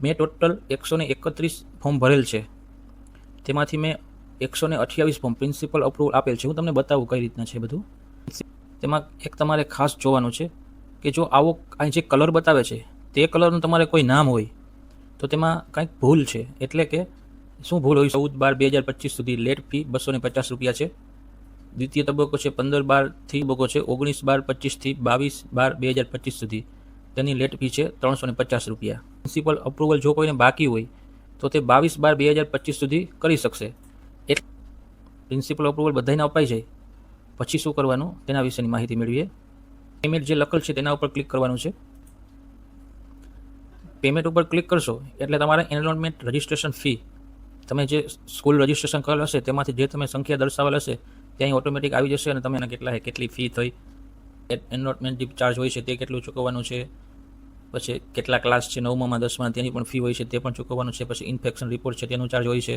મેં total 131 form ભરેલ છે, તેમાંથી મેં 128 ફોર્મ પ્રિન્સિપલ અપ્રુવલ આપેલ છે. હું તમને બતાવું કઈ રીતના છે બધું. તેમાં એક તમારે ખાસ જોવાનું છે કે જો આવો અહીં જે કલર બતાવે છે તે કલરનું તમારે કોઈ નામ હોય તો તેમાં કંઈક ભૂલ છે. એટલે કે શું ભૂલ હોય? 14/12/2025 સુધી લેટ ફી 250 રૂપિયા છે. દ્વિતીય તબક્કો છે 15/12 તબક્કો છે 19/12/25 થી 22/12/2025 સુધી તેની લેટ ફી છે 350 રૂપિયા. પ્રિન્સિપલ અપ્રુવલ જો કોઈને બાકી હોય તો તે 22/12/2025 સુધી કરી શકશે. એટલે પ્રિન્સિપલ અપ્રુવલ બધાને અપાઈ જાય પછી શું કરવાનું તેના વિશેની માહિતી મેળવીએ. પેમેન્ટ જે લખેલ છે તેના ઉપર ક્લિક કરવાનું છે. પેમેન્ટ ઉપર ક્લિક કરશો એટલે તમારે એનરોલમેન્ટ રજિસ્ટ્રેશન ફી, તમે જે સ્કૂલ રજિસ્ટ્રેશન કરેલ હશે તેમાંથી જે તમે સંખ્યા દર્શાવેલ હશે ત્યાં ઓટોમેટિક આવી જશે અને તમે કેટલી ફી થઈ, એનરોલમેન્ટ જે ચાર્જ હોય છે તે કેટલું ચૂકવવાનું છે, પછી કેટલા ક્લાસ છે 9માં 10માં તેની પણ ફી હોય છે તે પણ ચૂકવવાનું છે, પછી ઇન્ફેક્શન રિપોર્ટ છે તેનું ચાર્જ હોય છે.